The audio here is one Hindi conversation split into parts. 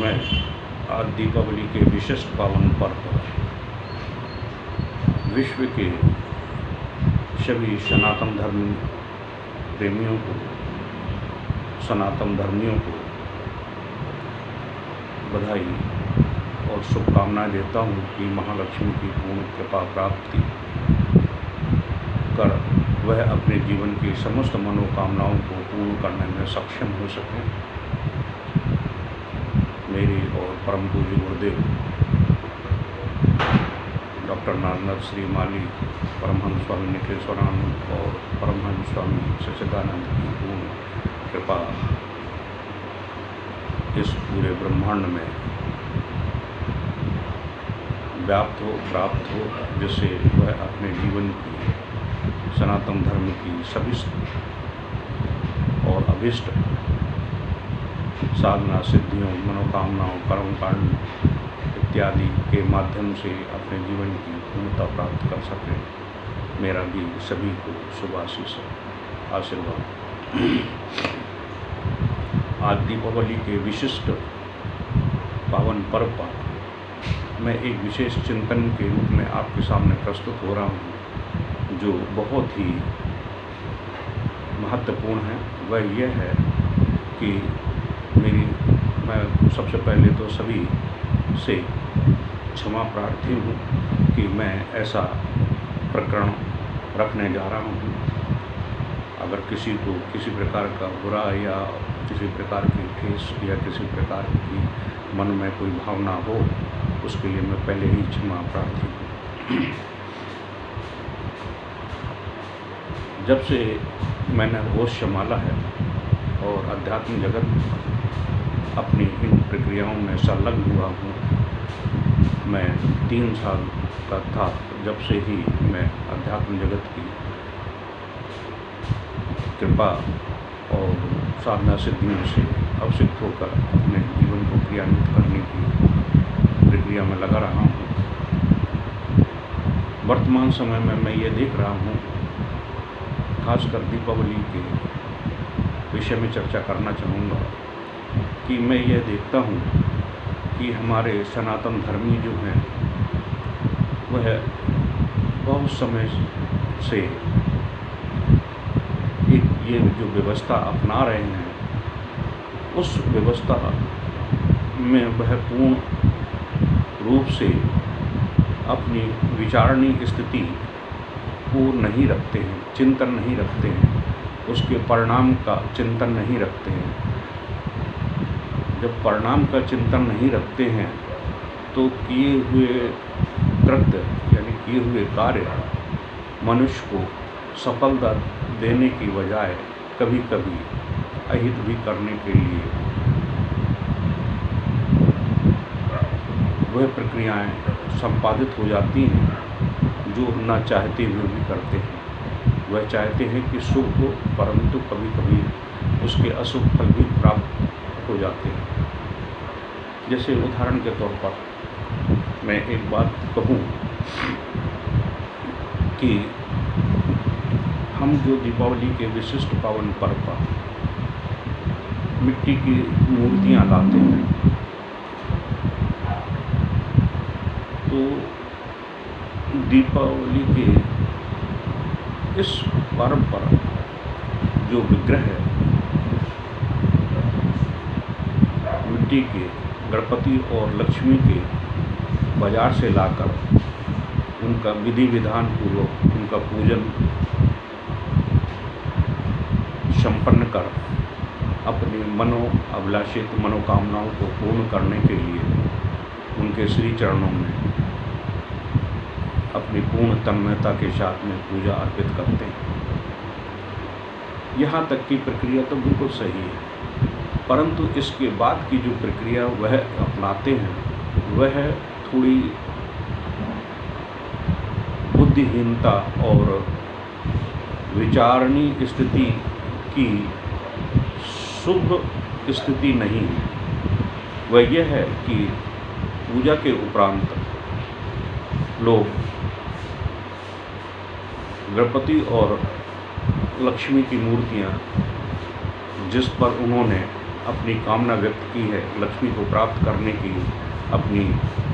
मैं आज दीपावली के विशिष्ट पावन पर्व पर विश्व के सभी सनातन धर्म प्रेमियों को, सनातन धर्मियों को बधाई और शुभकामनाएं देता हूँ कि महालक्ष्मी की पूर्ण कृपा प्राप्ति कर वह अपने जीवन की समस्त मनोकामनाओं को पूर्ण करने में सक्षम हो सकें। मेरी और परम पूज्य गुरुदेव डॉक्टर नारनाथ श्री माली परमहंस स्वामी निखेश्वरानंद और परमहंस स्वामी सच्चिदानंद की पूर्ण कृपा इस पूरे ब्रह्मांड में व्याप्त हो, प्राप्त हो, जिससे वह अपने जीवन की सनातन धर्म की सभी और अभिष्ट साधना सिद्धियों, मनोकामनाओं, कर्मकांड इत्यादि के माध्यम से अपने जीवन की पूर्णता प्राप्त कर सके। मेरा भी सभी को शुभ आशीर्वाद। आज दीपावली के विशिष्ट पावन पर्व पर मैं एक विशेष चिंतन के रूप में आपके सामने प्रस्तुत हो रहा हूँ, जो बहुत ही महत्वपूर्ण है। वह यह है कि मैं सबसे पहले तो सभी से क्षमा प्रार्थी हूँ कि मैं ऐसा प्रकरण रखने जा रहा हूँ। अगर किसी को किसी प्रकार का बुरा या किसी प्रकार की ठेस या किसी प्रकार की मन में कोई भावना हो, उसके लिए मैं पहले ही क्षमा प्रार्थी हूँ। जब से मैंने होश संभाला है और अध्यात्म जगत अपनी इन प्रक्रियाओं में संलग्न हुआ हूँ, मैं 3 साल का था जब से ही मैं अध्यात्म जगत की कृपा और साधना सिद्धियों से अवसित होकर अपने जीवन को क्रियान्वित करने की प्रक्रिया में लगा रहा हूँ। वर्तमान समय में मैं ये देख रहा हूँ, खासकर दीपावली के विषय में चर्चा करना चाहूँगा कि मैं ये देखता हूँ कि हमारे सनातन धर्मी जो हैं वह बहुत समय से एक ये जो व्यवस्था अपना रहे हैं, उस व्यवस्था में वह पूर्ण रूप से अपनी विचारणीय स्थिति को नहीं रखते हैं, चिंतन नहीं रखते हैं, उसके परिणाम का चिंतन नहीं रखते हैं। जब परिणाम का चिंतन नहीं रखते हैं तो किए हुए कृत्य यानी किए हुए कार्य मनुष्य को सफलता देने की बजाय कभी कभी अहित भी करने के लिए वह प्रक्रियाएं संपादित हो जाती हैं, जो न चाहते हुए भी करते हैं। वह चाहते हैं कि शुभ हो, परंतु कभी कभी उसके अशुभ फल भी प्राप्त हो जाते हैं। जैसे उदाहरण के तौर पर मैं एक बात कहूँ कि हम जो दीपावली के विशिष्ट पावन पर्व पर मिट्टी की मूर्तियाँ लाते हैं, तो दीपावली के इस पर्व पर जो विग्रह है मिट्टी के गणपति और लक्ष्मी के बाजार से लाकर उनका विधि विधान पूर्वक उनका पूजन संपन्न कर अपनी अभिलाषित मनोकामनाओं को पूर्ण करने के लिए उनके श्री चरणों में अपनी पूर्ण तन्मयता के साथ में पूजा अर्पित करते हैं। यहाँ तक की प्रक्रिया तो बिल्कुल सही है, परंतु इसके बाद की जो प्रक्रिया वह अपनाते हैं वह थोड़ी बुद्धिहीनता और विचारणीय स्थिति की शुभ स्थिति नहीं है। वह यह है कि पूजा के उपरांत लोग गणपति और लक्ष्मी की मूर्तियाँ जिस पर उन्होंने अपनी कामना व्यक्त की है, लक्ष्मी को प्राप्त करने की अपनी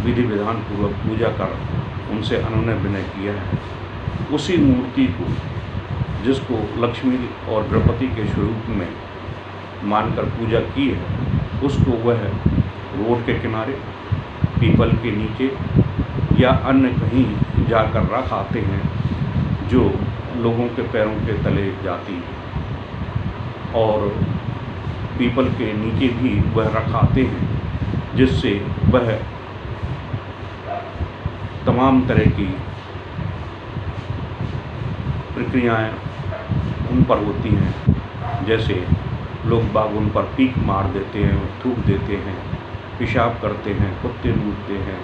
विधि विधान पूर्वक पूजा कर उनसे अनुनय विनय किया है, उसी मूर्ति को, जिसको लक्ष्मी और गणपति के स्वरूप में मानकर पूजा की है, उसको वह रोड के किनारे, पीपल के नीचे या अन्य कहीं जाकर रख आते हैं जो लोगों के पैरों के तले जाती है, और पीपल के नीचे भी वह रखाते हैं, जिससे वह तमाम तरह की प्रक्रियाएं उन पर होती हैं। जैसे लोग बाग उन पर पीक मार देते हैं, थूक देते हैं, पेशाब करते हैं, कुत्ते मूतते हैं,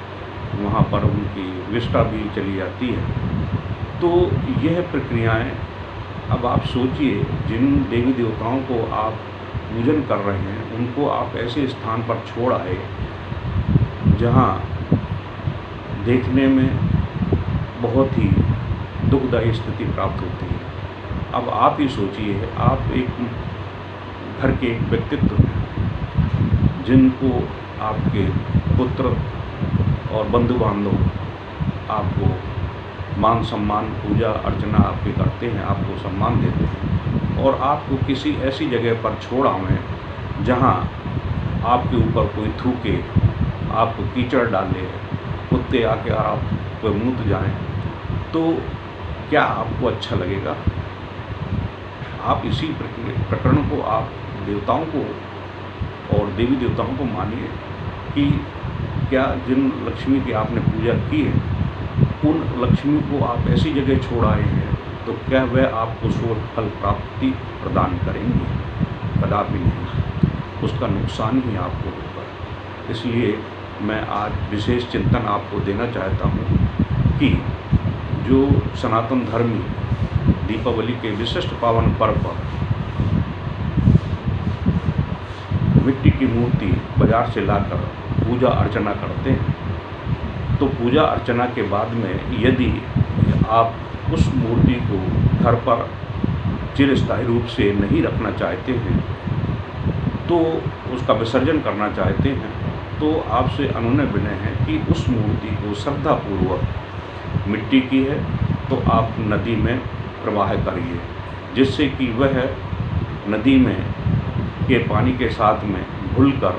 वहाँ पर उनकी विष्ठा भी चली जाती है। तो यह प्रक्रियाएं, अब आप सोचिए, जिन देवी देवताओं को आप पूजन कर रहे हैं, उनको आप ऐसे स्थान पर छोड़ आए जहाँ देखने में बहुत ही दुखदायी स्थिति प्राप्त होती है। अब आप ही सोचिए, आप एक घर के एक व्यक्तित्व हैं जिनको आपके पुत्र और बंधु बांधव आपको मान सम्मान, पूजा अर्चना आपके करते हैं, आपको सम्मान देते हैं, और आपको किसी ऐसी जगह पर छोड़ आवें जहाँ आपके ऊपर कोई थूके, आपको कीचड़ डाले, कुत्ते आके आप पे मूत जाएं, तो क्या आपको अच्छा लगेगा? आप इसी प्रकरण को आप देवताओं को और देवी देवताओं को मानिए कि क्या जिन लक्ष्मी की आपने पूजा की है, उन लक्ष्मी को आप ऐसी जगह छोड़ आए हैं, तो क्या वह आपको शुभ फल प्राप्ति प्रदान करेंगे? कदापि नहीं, उसका नुकसान ही आपको होगा। इसलिए मैं आज विशेष चिंतन आपको देना चाहता हूँ कि जो सनातन धर्मी दीपावली के विशिष्ट पावन पर्व पर मिट्टी की मूर्ति बाजार से लाकर पूजा अर्चना करते हैं, तो पूजा अर्चना के बाद में यदि आप उस मूर्ति को घर पर चिरस्थायी रूप से नहीं रखना चाहते हैं, तो उसका विसर्जन करना चाहते हैं, तो आपसे अनुनय विनय है कि उस मूर्ति को श्रद्धापूर्वक, मिट्टी की है तो आप नदी में प्रवाह करिए, जिससे कि वह नदी में के पानी के साथ में घुलकर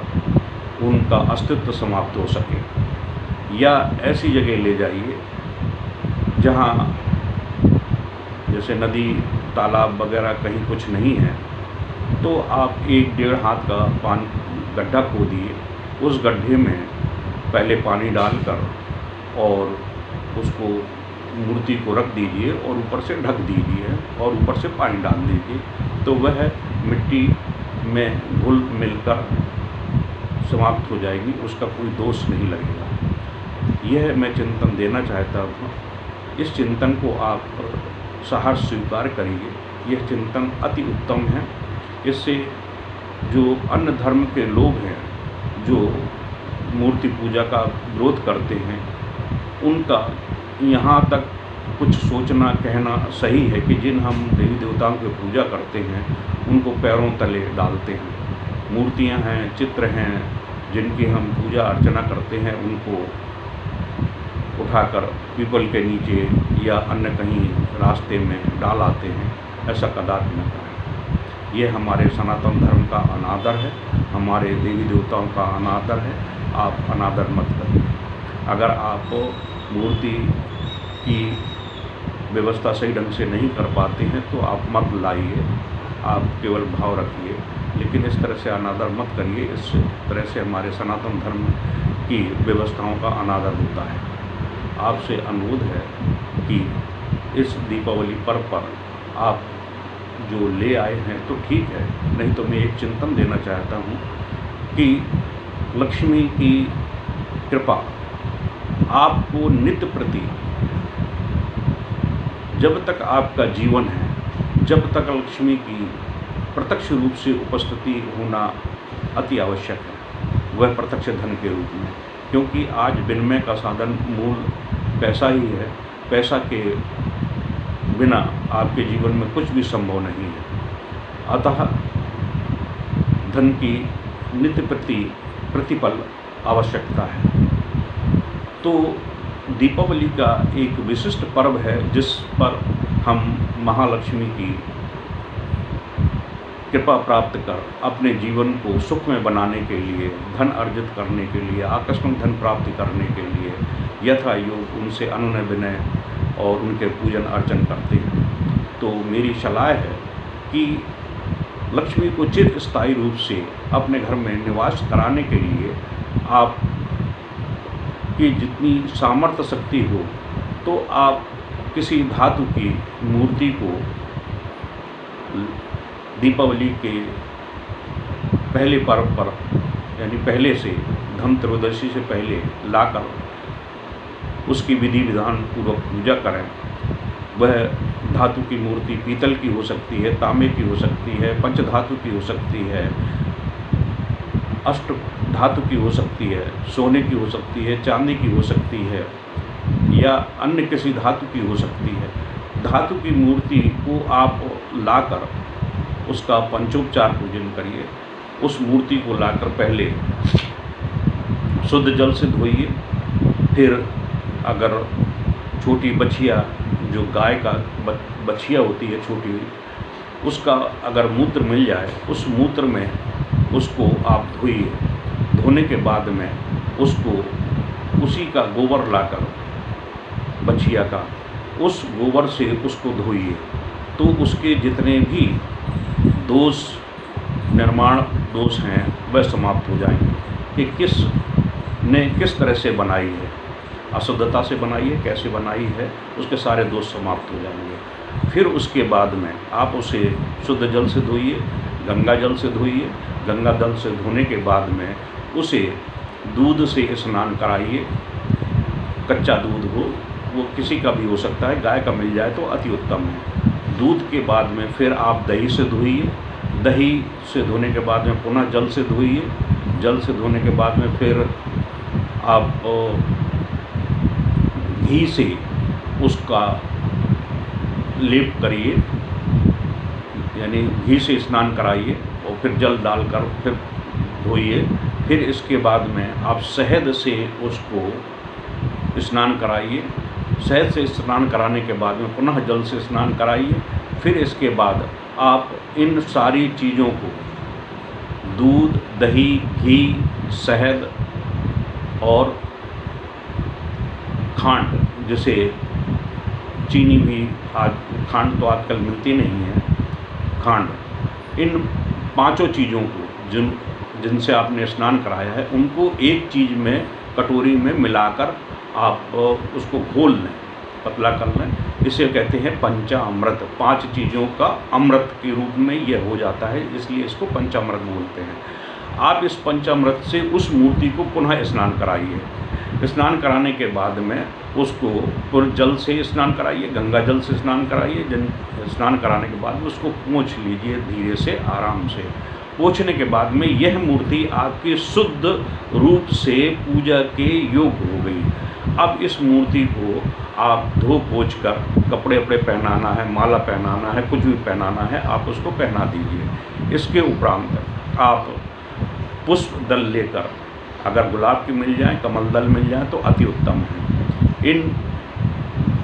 उनका अस्तित्व समाप्त हो सके। या ऐसी जगह ले जाइए जहाँ जैसे नदी, तालाब वगैरह कहीं कुछ नहीं है, तो आप 1-1.5 हाथ का गड्ढा खोदिए, उस गड्ढे में पहले पानी डालकर और उसको मूर्ति को रख दीजिए और ऊपर से ढक दीजिए और ऊपर से पानी डाल दीजिए, तो वह मिट्टी में घुल मिलकर समाप्त हो जाएगी, उसका कोई दोष नहीं लगेगा। यह मैं चिंतन देना चाहता हूँ। इस चिंतन को आप सहर्ष स्वीकार करिए, यह चिंतन अति उत्तम है। इससे जो अन्य धर्म के लोग हैं जो मूर्ति पूजा का विरोध करते हैं, उनका यहाँ तक कुछ सोचना कहना सही है कि जिन हम देवी देवताओं की पूजा करते हैं उनको पैरों तले डालते हैं। मूर्तियाँ हैं, चित्र हैं जिनकी हम पूजा अर्चना करते हैं, उनको उठाकर पीपल के नीचे या अन्य कहीं रास्ते में डाल आते हैं। ऐसा कदापि न करें। यह हमारे सनातन धर्म का अनादर है, हमारे देवी देवताओं का अनादर है। आप अनादर मत करिए। अगर आप मूर्ति की व्यवस्था सही ढंग से नहीं कर पाते हैं तो आप मत लाइए, आप केवल भाव रखिए, लेकिन इस तरह से अनादर मत करिए। इस तरह से हमारे सनातन धर्म की व्यवस्थाओं का अनादर होता है। आपसे अनुरोध है कि इस दीपावली पर्व पर आप जो ले आए हैं तो ठीक है, नहीं तो मैं एक चिंतन देना चाहता हूँ कि लक्ष्मी की कृपा आपको नित्य प्रति, जब तक आपका जीवन है, जब तक लक्ष्मी की प्रत्यक्ष रूप से उपस्थिति होना अति आवश्यक है, वह प्रत्यक्ष धन के रूप में, क्योंकि आज विनिमय का साधन मूल पैसा ही है। पैसा के बिना आपके जीवन में कुछ भी संभव नहीं है। अतः धन की नित्य प्रतिपल आवश्यकता है। तो दीपावली का एक विशिष्ट पर्व है जिस पर हम महालक्ष्मी की कृपा प्राप्त कर अपने जीवन को सुखमय बनाने के लिए, धन अर्जित करने के लिए, आकस्मिक धन प्राप्ति करने के लिए यथा योग उनसे अनुनय विनय और उनके पूजन अर्चन करते हैं। तो मेरी सलाह है कि लक्ष्मी को चिर स्थायी रूप से अपने घर में निवास कराने के लिए आप की जितनी सामर्थ्य शक्ति हो तो आप किसी धातु की मूर्ति को दीपावली के पहले पर्व पर यानी पहले से धनत्रयोदशी से पहले लाकर उसकी विधि विधान पूर्वक पूजा करें। वह धातु की मूर्ति पीतल की हो सकती है, तांबे की हो सकती है, पंचधातु की हो सकती है, अष्ट धातु की हो सकती है, सोने की हो सकती है, चांदी की हो सकती है या अन्य किसी धातु की हो सकती है। धातु की मूर्ति को आप लाकर उसका पंचोपचार पूजन करिए। उस मूर्ति को लाकर पहले शुद्ध जल से धोइए, फिर अगर छोटी बछिया जो गाय का बछिया होती है छोटी, उसका अगर मूत्र मिल जाए उस मूत्र में उसको आप धोइए। धोने के बाद में उसको उसी का गोबर लाकर बछिया का उस गोबर से उसको धोइए। तो उसके जितने भी दोष निर्माण दोष हैं वह समाप्त हो जाएंगे कि किस तरह से बनाई है, अशुद्धता से बनाई है, कैसे बनाई है, उसके सारे दोष समाप्त हो जाएंगे। फिर उसके बाद में आप उसे शुद्ध जल से धोइए, गंगा जल से धोइए। गंगा जल से धोने के बाद में उसे दूध से स्नान कराइए। कच्चा दूध हो, वो किसी का भी हो सकता है, गाय का मिल जाए तो अति उत्तम है। दूध के बाद में फिर आप दही से धोइए। दही से धोने के बाद में पुनः जल से धोइए। जल से धोने के बाद में फिर आप घी से उसका लेप करिए, यानी घी से स्नान कराइए और फिर जल डालकर फिर धोइए। फिर इसके बाद में आप शहद से उसको स्नान कराइए। शहद से स्नान कराने के बाद में पुनः जल से स्नान कराइए। फिर इसके बाद आप इन सारी चीज़ों को दूध, दही, घी, शहद और खांड, जिसे चीनी भी खांड तो आजकल मिलती नहीं है, खांड, इन पांचों चीज़ों को जिनसे आपने स्नान कराया है उनको एक चीज़ में कटोरी में मिलाकर आप उसको घोल लें, पतला कर लें। इसे कहते हैं पंचामृत। 5 चीज़ों का अमृत के रूप में यह हो जाता है, इसलिए इसको पंचामृत बोलते हैं। आप इस पंचामृत से उस मूर्ति को पुनः स्नान कराइए। स्नान कराने के बाद में उसको पूरे जल से स्नान कराइए, गंगा जल से स्नान कराइए। स्नान कराने के बाद उसको पोंछ लीजिए धीरे से, आराम से। पोंछने के बाद में यह मूर्ति आपकी शुद्ध रूप से पूजा के योग्य हो गई। अब इस मूर्ति को आप धो पोंछ कर कपड़े वपड़े पहनाना है, माला पहनाना है, कुछ भी पहनाना है, आप उसको पहना दीजिए। इसके उपरांत आप पुष्प दल लेकर, अगर गुलाब की मिल जाए, कमल दल मिल जाए तो अति उत्तम है। इन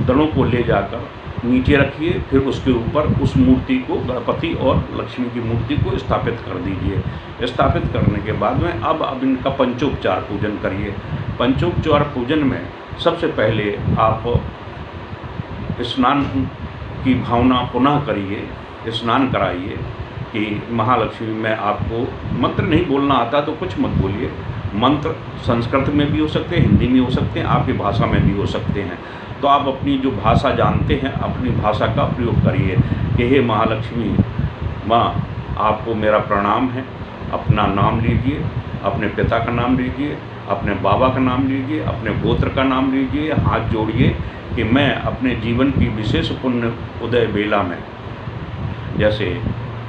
दलों को ले जाकर नीचे रखिए। फिर उसके ऊपर उस मूर्ति को, गणपति और लक्ष्मी की मूर्ति को स्थापित कर दीजिए। स्थापित करने के बाद में अब इनका पंचोपचार पूजन करिए। पंचोपचार पूजन में सबसे पहले आप स्नान की भावना पुनः करिए, स्नान कराइए कि महालक्ष्मी, मैं आपको मंत्र नहीं बोलना आता तो कुछ मत बोलिए। मंत्र संस्कृत में भी हो सकते हैं, हिंदी में हो सकते हैं, आपकी भाषा में भी हो सकते हैं। तो आप अपनी जो भाषा जानते हैं अपनी भाषा का प्रयोग करिए कि हे महालक्ष्मी माँ, आपको मेरा प्रणाम है। अपना नाम लीजिए, अपने पिता का नाम लीजिए, अपने बाबा का नाम लीजिए, अपने गोत्र का नाम लीजिए, हाथ जोड़िए कि मैं अपने जीवन की विशेष पुण्य उदय बेला में, जैसे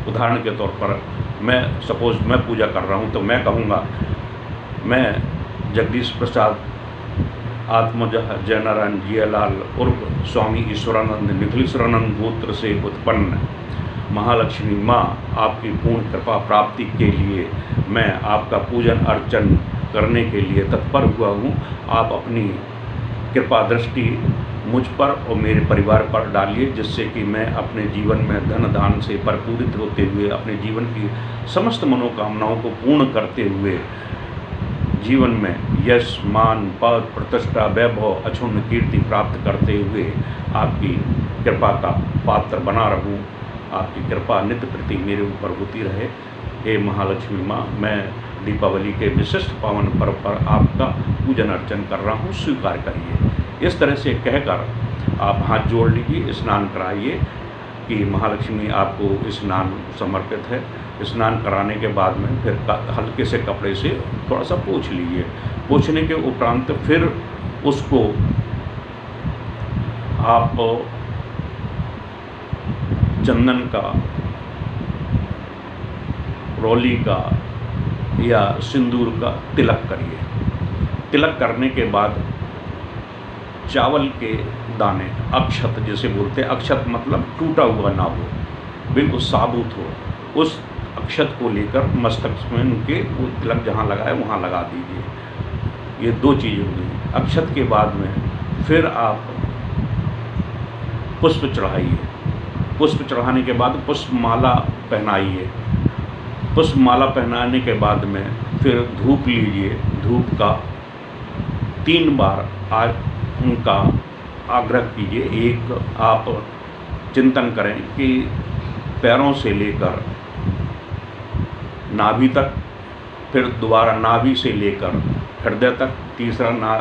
उदाहरण के तौर पर मैं पूजा कर रहा हूँ तो मैं कहूँगा, मैं जगदीश प्रसाद आत्मज जयनारायण जियालाल उर्फ स्वामी ईश्वरानंद निखिलेश्वरानंद गोत्र से उत्पन्न महालक्ष्मी माँ आपकी पूर्ण कृपा प्राप्ति के लिए मैं आपका पूजन अर्चन करने के लिए तत्पर हुआ हूँ। आप अपनी कृपा दृष्टि मुझ पर और मेरे परिवार पर डालिए, जिससे कि मैं अपने जीवन में धन दान से परिपूरित होते हुए अपने जीवन की समस्त मनोकामनाओं को पूर्ण करते हुए जीवन में यश मान पद प्रतिष्ठा वैभव अक्षुण्ण कीर्ति प्राप्त करते हुए आपकी कृपा का पात्र बना रहूं। आपकी कृपा नित्य प्रति मेरे ऊपर होती रहे। हे महालक्ष्मी माँ, मैं दीपावली के विशिष्ट पावन पर्व पर आपका पूजन अर्चन कर रहा हूँ, स्वीकार करिए। इस तरह से कहकर आप हाथ जोड़ लीजिए, स्नान कराइए कि महालक्ष्मी आपको स्नान समर्पित है। स्नान कराने के बाद में फिर हल्के से कपड़े से थोड़ा सा पोंछ लीजिए। पोंछने के उपरांत फिर उसको आप चंदन का, रोली का या सिंदूर का तिलक करिए। तिलक करने के बाद चावल के दाने, अक्षत जिसे बोलते हैं, अक्षत मतलब टूटा हुआ ना हो, बिल्कुल साबुत हो, उस अक्षत को लेकर मस्तक में उनके वो तिलक जहाँ लगाए वहाँ लगा दीजिए। ये दो चीज़ें हो गई। अक्षत के बाद में फिर आप पुष्प चढ़ाइए। पुष्प चढ़ाने के बाद पुष्पमाला पहनाइए। पुष्पमाला पहनाने के बाद में फिर धूप लीजिए। धूप का 3 बार उनका आग्रह कीजिए। एक आप चिंतन करें कि पैरों से लेकर नाभि तक, फिर दोबारा नाभि से लेकर हृदय तक, तीसरा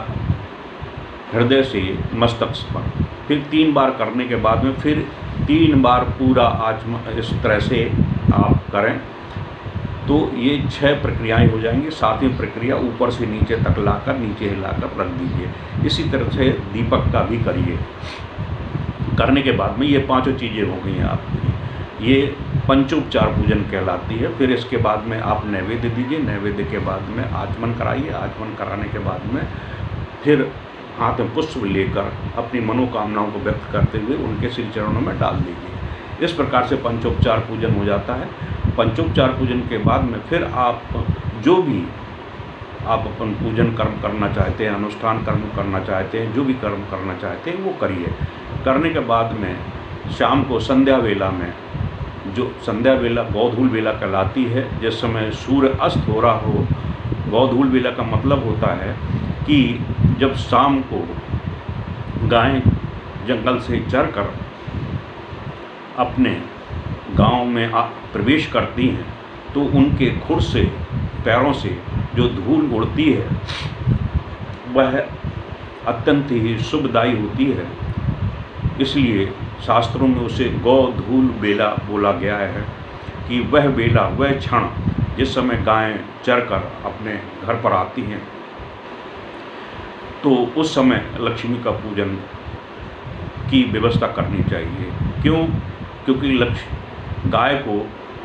हृदय से मस्तक पर, फिर 3 बार करने के बाद में फिर 3 बार पूरा इस तरह से आप करें तो ये 6 प्रक्रियाएं हो जाएंगी। 7वीं प्रक्रिया ऊपर से नीचे तक लाकर नीचे हिलाकर रख दीजिए। इसी तरह से दीपक का भी करिए। करने के बाद में ये 5 चीज़ें हो गई हैं आपकी। ये पंचोपचार पूजन कहलाती है। फिर इसके बाद में आप नैवेद्य दीजिए। नैवेद्य के बाद में आचमन कराइए। आचमन कराने के बाद में फिर हाथ में पुष्प लेकर अपनी मनोकामनाओं को व्यक्त करते हुए उनके श्री चरणों में डाल दीजिए। इस प्रकार से पंचोपचार पूजन हो जाता है। पंचोपचार पूजन के बाद में फिर आप जो भी आप अपन पूजन कर्म करना चाहते हैं, अनुष्ठान कर्म करना चाहते हैं, जो भी कर्म करना चाहते हैं वो करिए। करने के बाद में शाम को संध्या वेला में, जो संध्या वेला गोधूल वेला कहलाती है, जिस समय सूर्य अस्त हो रहा हो, गोधूल वेला का मतलब होता है कि जब शाम को गायें जंगल से चरकर अपने गांव में प्रवेश करती हैं तो उनके खुर से, पैरों से जो धूल उड़ती है वह अत्यंत ही शुभदायी होती है। इसलिए शास्त्रों में उसे गोधूल बेला बोला गया है कि वह बेला, वह क्षण जिस समय गायें चरकर अपने घर पर आती हैं तो उस समय लक्ष्मी का पूजन की व्यवस्था करनी चाहिए। क्यों? क्योंकि गाय को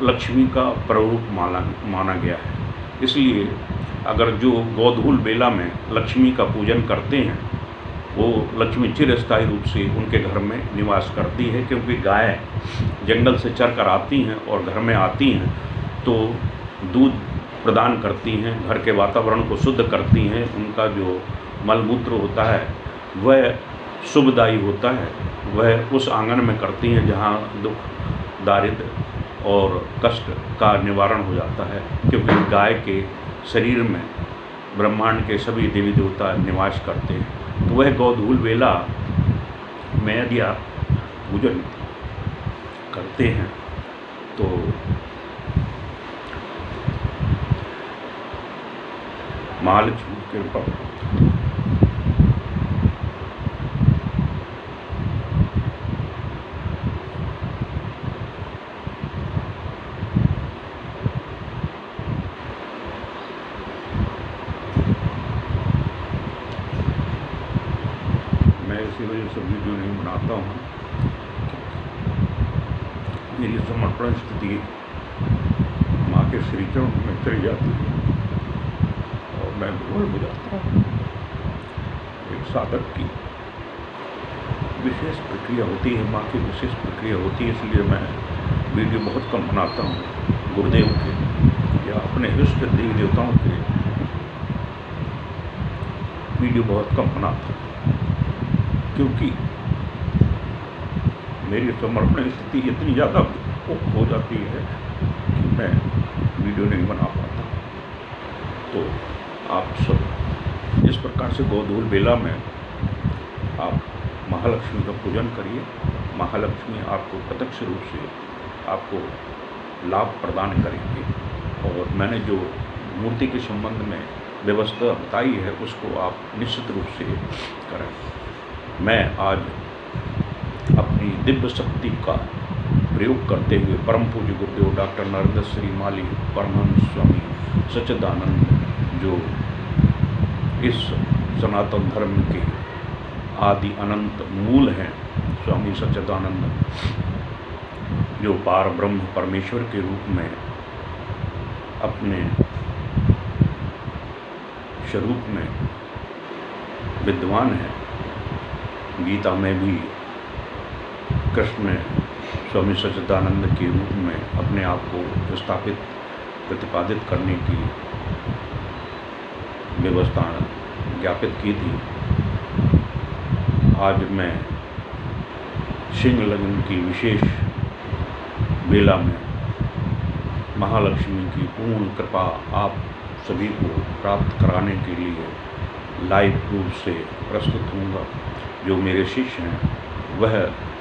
लक्ष्मी का प्ररूप माना गया है। इसलिए अगर जो गोधूल बेला में लक्ष्मी का पूजन करते हैं वो लक्ष्मी चिरस्थायी रूप से उनके घर में निवास करती है। क्योंकि गाय जंगल से चर कर आती हैं और घर में आती हैं तो दूध प्रदान करती हैं, घर के वातावरण को शुद्ध करती हैं। उनका जो मलमूत्र होता है वह शुभदायी होता है। वह उस आंगन में करती हैं जहाँ दुख, दारिद्र्य और कष्ट का निवारण हो जाता है। क्योंकि गाय के शरीर में ब्रह्मांड के सभी देवी देवता निवास करते हैं। तो वह गोधूल बेला में यदि आप पूजन करते हैं तो महालक्ष्मी की कृपा इसी वजह से वीडियो नहीं बनाता हूँ। मेरी समर्पण स्थिति माँ के श्री चरणों में चली जाती है और मैं विवल हो जाता हूँ। एक साधक की विशेष प्रक्रिया होती है, माँ की विशेष प्रक्रिया होती है, इसलिए मैं वीडियो बहुत कम बनाता हूँ गुरुदेव के या अपने इष्ट देवी देवताओं के वीडियो बहुत कम बनाता हूँ, क्योंकि मेरी समर्पण स्थिति इतनी ज़्यादा हो जाती है कि मैं वीडियो नहीं बना पाता। तो आप सब इस प्रकार से गोधूल बेला में आप महालक्ष्मी का पूजन करिए। महालक्ष्मी आपको प्रत्यक्ष रूप से आपको लाभ प्रदान करेंगे। और मैंने जो मूर्ति के संबंध में व्यवस्था बताई है उसको आप निश्चित रूप से करें। मैं आज अपनी दिव्य शक्ति का प्रयोग करते हुए परम पूज्य गुरुदेव डॉक्टर नरेंद्र श्री माली परमहंस स्वामी सच्चिदानंद, जो इस सनातन धर्म के आदि अनंत मूल हैं, स्वामी सच्चिदानंद जो पार ब्रह्म परमेश्वर के रूप में अपने स्वरूप में विद्वान है। गीता में भी कृष्ण स्वामी सच्चिदानंद के रूप में अपने आप को स्थापित प्रतिपादित करने की व्यवस्था ज्ञापित की थी। आज मैं सिंह लग्न की विशेष बेला में महालक्ष्मी की पूर्ण कृपा आप सभी को प्राप्त कराने के लिए लाइव रूप से प्रस्तुत होऊंगा। जो मेरे शिष्य हैं वह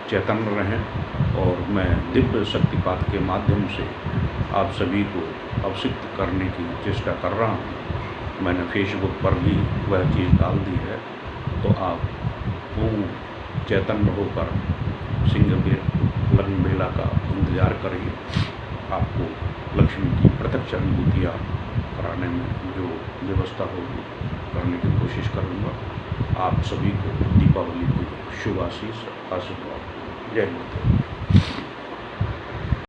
चैतन्य रहें और मैं दिव्य शक्तिपात के माध्यम से आप सभी को अवसिक्त करने की चेष्टा कर रहा हूँ। मैंने फेसबुक पर भी वह चीज़ डाल दी है, तो आप पूर्ण चैतन्य होकर सिंह लग्न बेला का इंतज़ार करिए। आपको लक्ष्मी की प्रत्यक्ष अनुभूतियाँ कराने में जो व्यवस्था होगी करने की कोशिश करूँगा। आप सभी को दीपावली की शुभ आशीष आशीर्वाद। जय माता।